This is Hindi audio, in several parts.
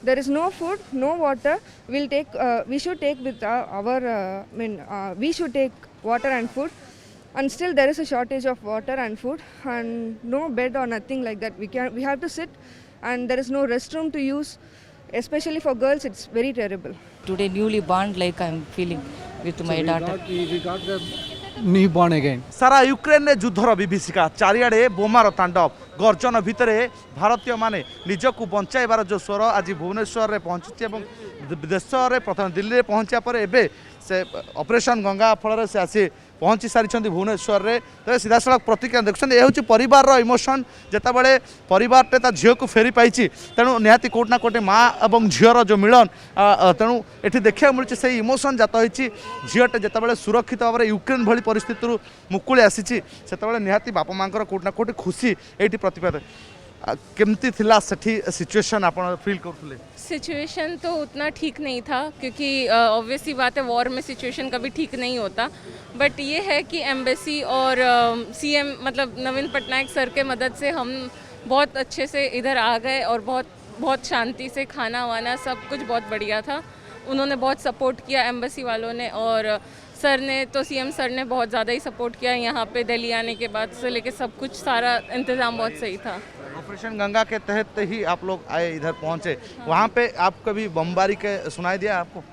there is no food, no water. We should take with we should take water and food, and still there is a shortage of water and food, and no bed or nothing like that. We have to sit, and there is no restroom to use. Especially for girls, it's very terrible. Today newly born, like I'm feeling with my daughter. We got the newborn again. सारा यूक्रेन ने युद्धर विभीषिका चारिआडे बोमार तांडव गर्जन भितर भारतीय माने निजक बंचाइबार जो स्वर आज भुवनेश्वर में पहुंची देश में प्रथम दिल्ली में पहुंचा पर एबे से ऑपरेशन गंगा फल से आसी पहुंची सारी भुवनेश्वर में तो सीधा सड़क प्रतिक्रिया देखुं यह हूँ परिवार इमोशन जितेबाला परिवार झील को फेरी पाई तेणु निहाती कोट ना कोटे माँ और झीर जो मिलन तेणु ये देखा मिलूँ से इमोशन जात होती झीटे जितेबाला सुरक्षित भाव में यूक्रेन भली परिस्थिति मुकुली आसी से निहाती बापा माँ कोट ना कोटे खुशी ये प्रतिपाद केमती थिला सेठी सिचुएशन आप फील करते? सिचुएशन तो उतना ठीक नहीं था क्योंकि ऑब्वियसली बात है वॉर में सिचुएशन कभी ठीक नहीं होता, बट ये है कि एम्बेसी और सीएम मतलब नवीन पटनायक सर के मदद से हम बहुत अच्छे से इधर आ गए और बहुत शांति से खाना वाना सब कुछ बहुत बढ़िया था। उन्होंने बहुत सपोर्ट किया एम्बेसी वालों ने, और सर ने तो सीएम सर ने बहुत ज़्यादा ही सपोर्ट किया। यहाँ पे दिल्ली आने के बाद से लेके सब कुछ सारा इंतज़ाम बहुत सही था। ऑपरेशन गंगा के तहत ही आप लोग आए इधर पहुंचे, वहाँ पे आप कभी बमबारी के सुनाई दिया आपको?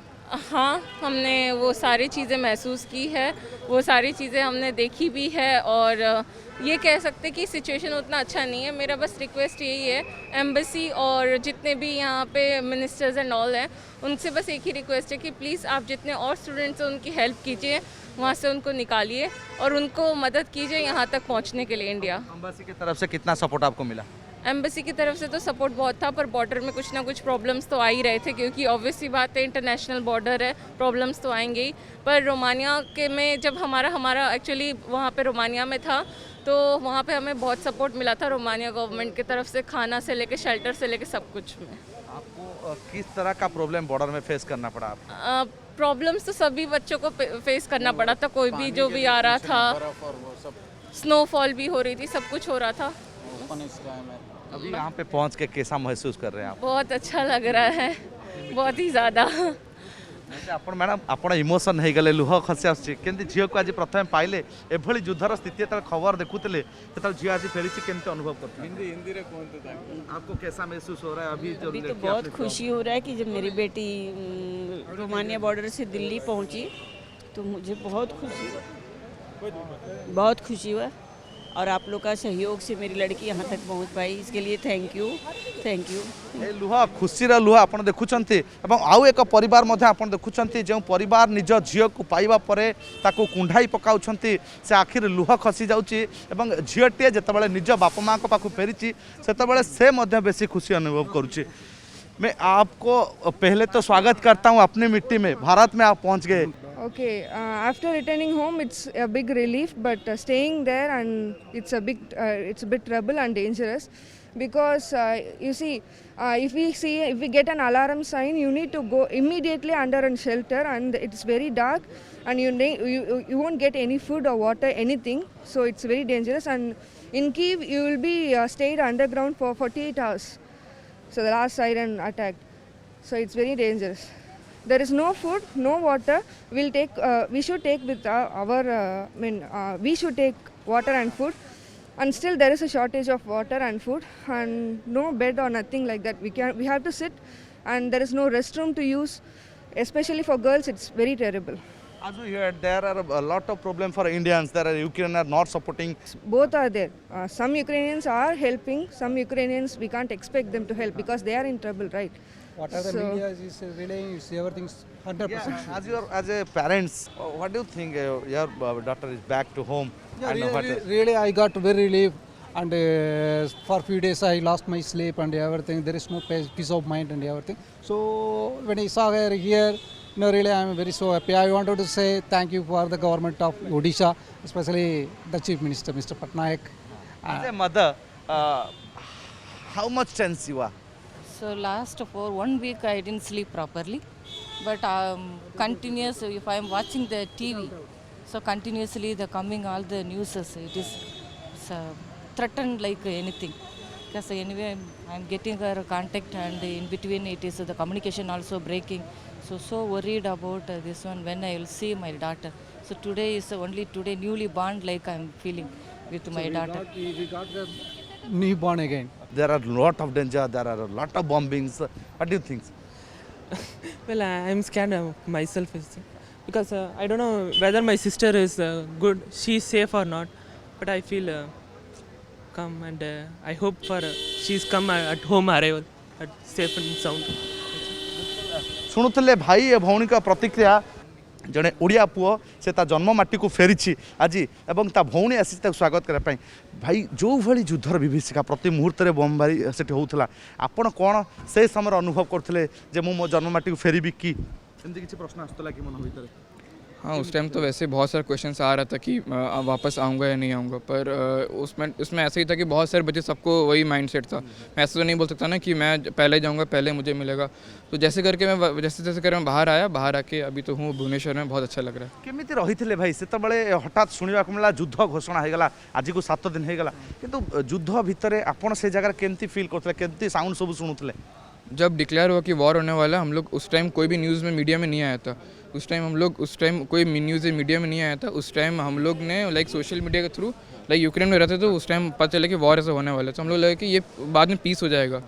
हाँ, हमने वो सारी चीज़ें महसूस की है, वो सारी चीज़ें हमने देखी भी है, और ये कह सकते कि सिचुएशन उतना अच्छा नहीं है। मेरा बस रिक्वेस्ट यही है एम्बेसी और जितने भी यहाँ पे मिनिस्टर्स एंड ऑल हैं उनसे बस एक ही रिक्वेस्ट है कि प्लीज़ आप जितने और स्टूडेंट्स हैं उनकी हेल्प कीजिए, वहाँ से उनको निकालिए और उनको मदद कीजिए यहाँ तक पहुँचने के लिए इंडिया। एम्बेसी की तरफ से कितना सपोर्ट आपको मिला? एम्बेसी की तरफ से तो सपोर्ट बहुत था, पर बॉर्डर में कुछ ना कुछ प्रॉब्लम्स तो आ ही रहे थे क्योंकि ऑब्वियसली बात है इंटरनेशनल बॉर्डर है, प्रॉब्लम्स तो आएंगे ही। पर रोमानिया के में जब हमारा एक्चुअली वहाँ पे रोमानिया में था तो वहाँ पे हमें बहुत सपोर्ट मिला था रोमानिया गवर्नमेंट की तरफ से, खाना से लेके शेल्टर से लेके सब कुछ में। आपको किस तरह का प्रॉब्लम बॉर्डर में फेस करना पड़ा आपको? प्रॉब्लम्स तो सभी बच्चों को फेस करना पड़ा था, कोई भी जो भी आ रहा था, स्नोफॉल भी हो रही थी, सब कुछ हो रहा था। अभी यहाँ पे पहुँच के कैसा महसूस कर रहे हैं आप? बहुत अच्छा लग रहा है, बहुत ही ज़्यादा। आपण मैडम आप इमोशन हो गले लुह खसी आसमी झील को आज प्रथम पाइले एभली युद्धर स्थिति खबर देखुले झील आज फेरी केमती अनुभव करते आपको कैसा महसूस हो रहा है अभी तो बहुत खुशी हो रहा है कि जब मेरी बेटी रोमानिया बॉर्डर से दिल्ली पहुंची तो मुझे बहुत खुशी हुआ, और आप लोग का सहयोग से मेरी लड़की यहाँ तक पहुँच पाई, इसके लिए थैंक यू। लुह खुशी लुह आप देखुंत आउ एक परिवार देखुंत जो परिवार निज झील को पाइबा परे ताको कुंडाई पकाउं से आखिर लुह खसी जाउची एवं झीलटे जितेबाला निज बापा माँ को पाखु फेरी से बेसी खुशी अनुभव करुच्ची। मैं आपको पहले तो स्वागत करता हूँ अपनी मिट्टी में, भारत में आप पहुँच गए। Okay, after returning home, it's a big relief, but staying there and it's a bit trouble and dangerous, because you see, if we get an alarm sign, you need to go immediately under a shelter, and it's very dark, and you won't get any food or water, anything. So it's very dangerous. And in Kyiv, you will be stayed underground for 48 hours. So the last siren attacked. So it's very dangerous. There is no food, no water. We should take with we should take water and food, and still there is a shortage of water and food, and no bed or nothing like that. We have to sit, and there is no restroom to use. Especially for girls, it's very terrible. As we heard, there are a lot of problems for Indians. There are Ukrainians are not supporting. Both are there. Some Ukrainians are helping. Some Ukrainians we can't expect them to help because they are in trouble, right? Whatever the media is relaying, is everything's 100%. Yeah, as a parents, what do you think your daughter is back to home? Yeah, And really, I got very relief, and for few days I lost my sleep and everything. There is no peace of mind and everything. So when I saw her here, really I am very so happy. I wanted to say thank you for the government of Odisha, especially the Chief Minister, Mr. Patnaik. as a mother, how much tense you are? So last for 1 week I didn't sleep properly, but continuous if I am watching the TV, so continuously the coming all the news, it is threatened like anything. because anyway I'm getting her contact, and in between it is the communication also breaking. So worried about this one when I will see my daughter. So today is only today newly born, like I'm feeling with my daughter. We got the newborn again. There are lot of danger, there are a lot of bombings. What do you think? Well, I'm scared of myself because I don't know whether my sister is good, she's safe or not. But I feel calm, and I hope for she's come at home arrival at safe and sound. शुणुले भाई ए भौणी का प्रतिक्रिया जड़े ओडिया पुओ से ता जन्म माटी को फेरी आज एवं ता भौणी आसी स्वागत करने भाई जो भली युद्धर विभीषिका प्रति मुहूर्त में बमबारी से होता आपण कौन से समय अनुभव करते जे मो जन्म माटी को फेरी कि किसी प्रश्न आसला कि मन भर हाँ उस टाइम तो वैसे बहुत सारे क्वेश्चंस आ रहा था कि वापस आऊँगा या नहीं आऊँगा, पर उसमें ऐसा ही था कि बहुत सारे बच्चे सबको वही माइंडसेट था। मैं ऐसा तो नहीं बोल सकता ना कि मैं पहले जाऊँगा पहले मुझे मिलेगा। तो जैसे करके मैं बाहर आया, बाहर आके अभी तो हूँ भुवनेश्वर में, बहुत अच्छा लग रहा है। केमिति रही भाई से हठात शुणा मिला युद्ध घोषणा होगा आज को 7 दिन होगा किंतु युद्ध भितर आपड़ से जगह केमती फील करते केमती साउंड सब शुणुले? जब डिक्लेयर हुआ कि वॉर होने वाला, हम लोग उस टाइम कोई भी न्यूज़ में मीडिया में नहीं आया था। उस टाइम कोई न्यूज़ मीडिया में नहीं आया था। उस टाइम हम लोग ने लाइक सोशल मीडिया के थ्रू लाइक यूक्रेन में रहते तो उस टाइम पता चला कि वॉर ऐसा होने वाला है, तो हम लोग लगा कि ये बाद में पीस हो जाएगा।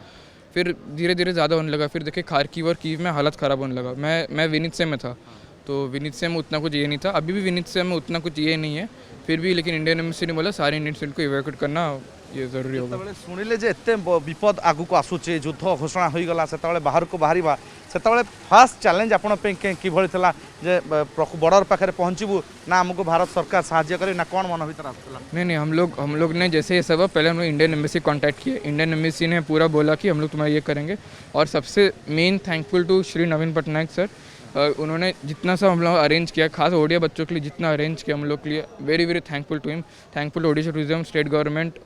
फिर धीरे धीरे ज़्यादा होने लगा। फिर देखिए खार्किव और कीव में हालत ख़राब होने लगा। मैं विनित्सिया में था, तो विनित्सिया में उतना कुछ ये नहीं था। अभी भी विनित्सिया में उतना कुछ ये नहीं है फिर भी, लेकिन इंडियन एम्बेसी ने बोला सारे इंडियन स्टूडेंट को इवैक्यूएट करना ये जरूरी होगा। शुणिले जे एते विपद आगु को आसुचे युद्ध घोषणा हो गला से बाहर को बाहर से फास्ट चैलेंज आपण कि जे बॉर्डर पाखे पहुँचबू ना हमको भारत सरकार साहाय्य करे ना कौन मन भीतर आसला? नहीं हम लोग ने जैसे ये सब पहले हम लोग इंडियन एम्बेसी कांटेक्ट किए। इंडियन एम्बेसी ने पूरा बोला कि हम लोग तुम्हारा ये करेंगे। और सबसे main thankful to Shri Naveen Patnaik sir, उन्होंने जितना सब हम लोग अरेंज किया, खास ओडिया बच्चों के लिए जितना अरेंज किया हम लोग के लिए, very very thankful to him. Thankful to Odisha tourism, state government,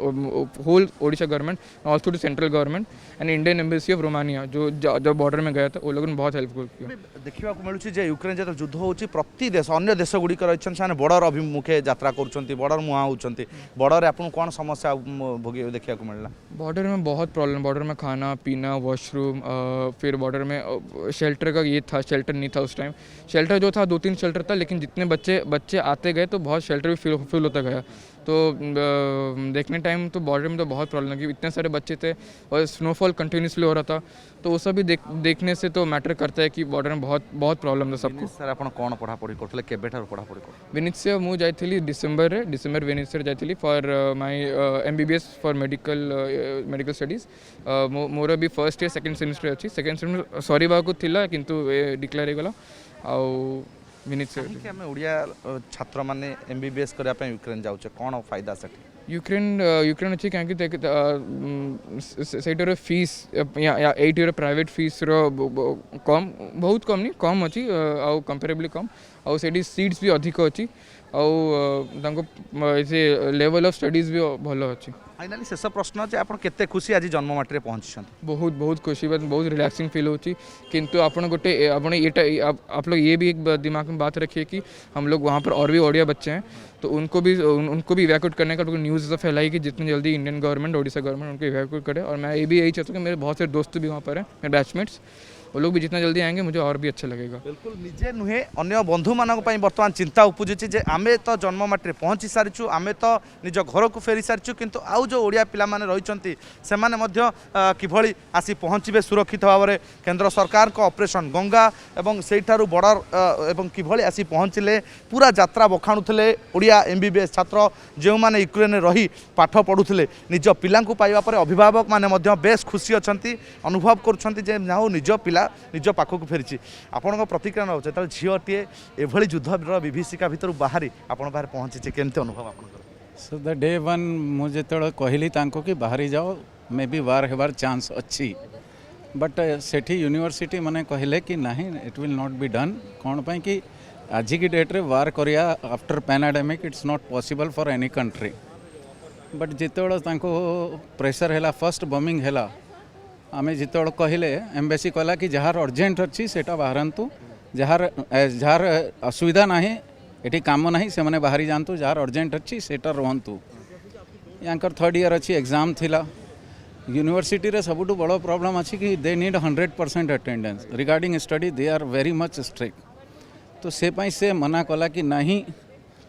whole Odisha government, also to central government and Indian embassy of Romania जो बॉर्डर में गया था, वो लोगों ने बहुत हेल्पफुल किया। देखा मिलूँ जे यूक्रेन जो युद्ध होती प्रति देश अन्य देश गुड़िक रही से बॉर्डर अभिमुखे यात्रा कर बॉर्डर मुहां होती बॉर्डर आपको कौन समस्या भोगे देखा मिलला? बॉर्डर में बहुत प्रॉब्लम, बॉर्डर में खाना पीना, वॉशरूम, फिर बॉर्डर में शेल्टर का ये था, शेल्टर नहीं था उस टाइम। शेल्टर जो था 2-3 शेल्टर था, लेकिन जितने बच्चे आते गए तो बहुत शेल्टर भी फिल होता गया। तो देखने टाइम तो बॉर्डर में तो बहुत प्रॉब्लम लगी, इतने सारे बच्चे थे और स्नोफॉल कंटिन्यूसली हो रहा था, तो वो सब भी देखने से तो मैटर करता है कि बॉर्डर में बहुत प्रॉब्लम था सबको। सर आप कौन पढ़ापढ़ी करते केबेठार पढ़ापढ़ी? विनित्सिया मु जाइली डिसेम्बर विनित्सिया जाइली for my MBBS for medical studies. मोर भी फर्स्ट ईयर सेकेंड सेमिस्टर अच्छी, सेकेंड सेमिस्टर सरीवा को थिला किंतु डिक्लेयर होगला। आउ आम ओडिया छात्र मैंने MBBS करने यूक्रेन जाऊे कौन फायदा से? यूक्रेन अच्छी कहीं से फीस या 8 यूरो प्राइवेट फीस कम, बहुत कम नहीं कम अच्छी आउ कंपेरेबली कम, आउ से सीट्स भी अधिक अच्छी, आउ लेवल ऑफ स्टडीज भी भल अच्छी। फाइनाली शेष प्रश्न जे आप केते खुशी आज जन्म माटी रे पहुंची? बहुत खुशी बात, बहुत रिलैक्सिंग फील होची। किंतु आपण गोटे आप लोग ये भी एक दिमाग में बात रखिए कि हम लोग वहाँ पर और भी ओडिया बच्चे हैं, तो उनको भी इवैक्यूएट करने का न्यूज़ फैलाई कि जितनी जल्दी इंडियन गवर्नमेंट, ओडिशा गवर्नमेंट उनको इवैक्यूएट करे। और मैं ये भी यही चाहता हूँ कि मेरे बहुत सारे दोस्त भी वहाँ पर हैं, मेरे बैचमेट्स, वो लोग भी जितना जल्दी आएंगे मुझे और भी अच्छा लगेगा। बिल्कुल निजे नुहे अन्य बंधु मानक बर्तमान चिंता उपजुची जे आमे तो जन्म माटी पहुँची सारिचु, आमे तो निज घर को फेरी सारिचु, किंतु आउ जो ओडिया पिला माने रहिचंती सेमाने मध्य किभଳି आसी पहुँचबे सुरक्षित भाव में केंद्र सरकार को ऑपरेशन गंगा एवं सेठारु बॉर्डर एवं किभଳି आसी पहुँचले पूरा यात्रा बखाणुले ओडिया MBBS छात्र जो माने यूक्रेन रही पाठ पढ़ुले निज पिला पाइबा परे अभिभावक माने मध्य बेस खुशी अछंती, अनुभव करुछंती जे ना निज पिला निज पाखक फेरी। आपण प्रतिक्रिया नौ जो झीटे एभली युद्ध विभीषिका भितर बाहरी आपण बाहर पहुँची केमती अनुभव आप? सो द डे वन मुझे कहली कि बाहरी जाओ may be war Heber chance अच्छी, बट सेठी यूनिवर्सिटी मैंने कहले कि नहीं it will not be done. कौन पाई कि आज की डेट रे वार करिया after pandemic it's not possible for any country. But जिते प्रेशर है फर्स्ट बमिंग है आमे जिते कहले एम्बेसी कहला कि जार अर्जेंट अच्छी सेटा बाहरतु, जार असुविधा ना ये काम ना से मैंने बाहरी जातु, जार अर्जेंट अच्छी सेटा रुहतु। यांकर 3rd ईयर अच्छी एग्जाम थिला यूनिवर्सिटी रे सबुठु बड़ प्रॉब्लम अच्छी कि they need 100% attendance regarding study they are very much strict तो से पाई से मना कला कि नहीं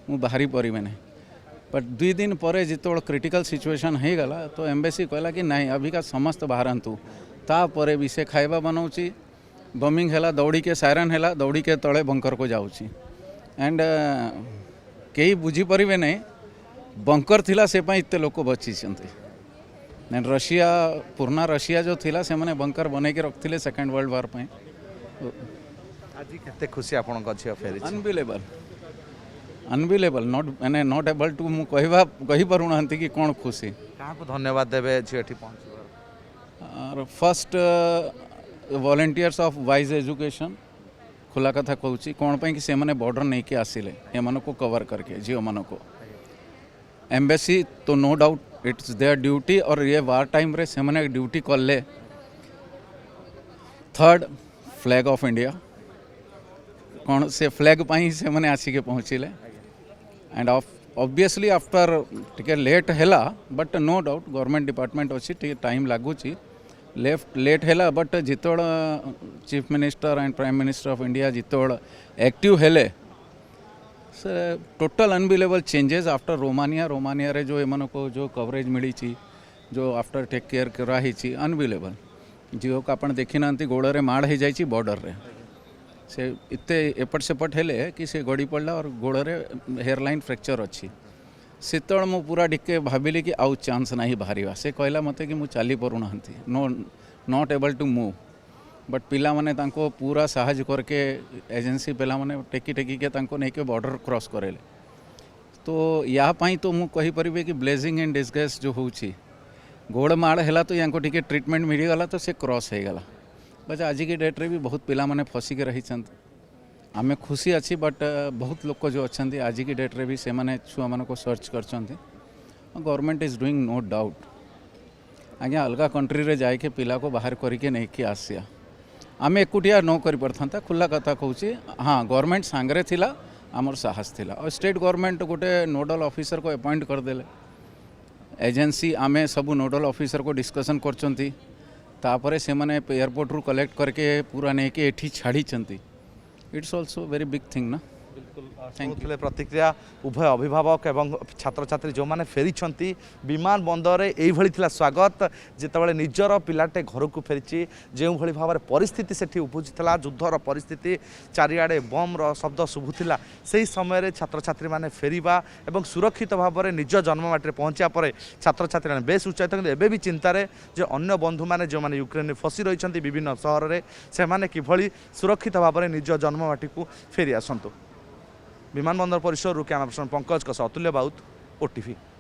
मु बाहरी परिबे नहीं बट 2 दिन पर जितो क्रिटिकल सिचुएशन हो गला तो एम्बेसी कहला कि नहीं अभी का समस्त बाहरतु तापर भी से खाइबा बनाऊँगी बमिंग है दौड़ी के सायरन है दौड़ी के तले बंकर को जाऊँगी एंड कई बुझीपारे नहीं बंकर थिला से पाई इतने लोक बची एंड रशिया पुराना रशिया जो थिला से माने बंकर बने के रखते सेकेंड वर्ल्ड वार पे आज केते खुशी आपण झील फेरी अनबिलेबल अनबिलेबल नॉट मैंने नॉट एबल टू मु कही पारुना कि कौन खुशी क्या धन्यवाद देवे झील पहुँच first volunteers of wise education खुला कथा कहूँ कौन पाई कि से माने बॉर्डर नहीं के आसिले एमान को कवर करके झील मान को एम्बेसी तो no doubt it's their duty और ये वार टाइम रे से माने ड्यूटी कले थर्ड फ्लैग ऑफ इंडिया कौन से फ्लैग पाई से माने आसिके पहुँचले एंड ऑब्वियसली आफ्टर टिके लेट हैला but no doubt government department अच्छी टिके टाइम लागुची लेट हैला बट जितोड़ chief minister and prime minister of India जितोड़ एक्टिव हेले से total unbelievable changes after Romania रे जो एमन को जो कवरेज मिली जो आफ्टर टेक केयर कराही अनबिलेबल जियो को आपण देखी ना गोड़े माड़ हो जाए बॉर्डर रे से इतने एपट सेपट हेले कि से गड़ी पड़ा और गोड़े हेयरलाइन फ्रैक्चर अच्छी सेतल मु पूरा टिके भाविली कि आउ चांस नहीं बाहर से कहला मते कि मु चली परुना no not able to move but पिला माने तांको पूरा साहज करके एजेंसी पिला माने टेकी टेकी के तांको नहीं के बॉर्डर क्रॉस करेले तो या पाई तो मु कहि परिबे कि ब्लेजिंग इन डिस्ग्रेस जो होउची गोड़ माड़ हैला तो यांको टिके ट्रीटमेंट मिली गला तो से क्रॉस हो गला बस आज की डेट रे भी बहुत पिला माने फसिक रही आमे खुशी अच्छी बट बहुत लोग जो अच्छा आज की डेट रे भी से माने छुआ मान को सर्च कर government is doing no doubt आज्ञा अलग कंट्री रे जाके पिला को बाहर करके नहीं कि आसिया आम एकुटिया न कर पारथा खुला कथा कहूँ हाँ गवर्नमेंट सांगरे थिला आमर साहस थिला और स्टेट गवर्नमेंट गोटे नोडल ऑफिसर को अपॉइंट करदेले एजेंसी आमे सबू नोडल ऑफिसर को डिस्कसन कर से माने एयरपोर्ट रू कलेक्ट करके पूरा नहीं कि एठी छाड़ी it's also very big thing ना बिल्कुल प्रतिक्रिया उभय अभिभावक एवं छात्र छात्री जो मैंने फेरी विमान बंदर ये स्वागत जितेबाला निजर पिलाटे घर को फेरी जो भाव में परिस्थिति से उपुला युद्धर परिस्थिति चारिआडे बम्र शब्द शुभुला से समय छात्र छात्री मैंने फेरवा और सुरक्षित भाव में निज जन्ममाटी पहुँचा पर छात्र छात्री मैंने बेस उत्साहित एवं भी चिंतार जो अन्य बंधु मैंने जो मैंने यूक्रेन फसी रही विभिन्न सहर में से किभली सुरक्षित भाव में निज जन्ममाटी को फेरी आसतु विमानबंदर परिसर कैमरा पर्सन पंकज अतुल्य बाउत ओटीवी।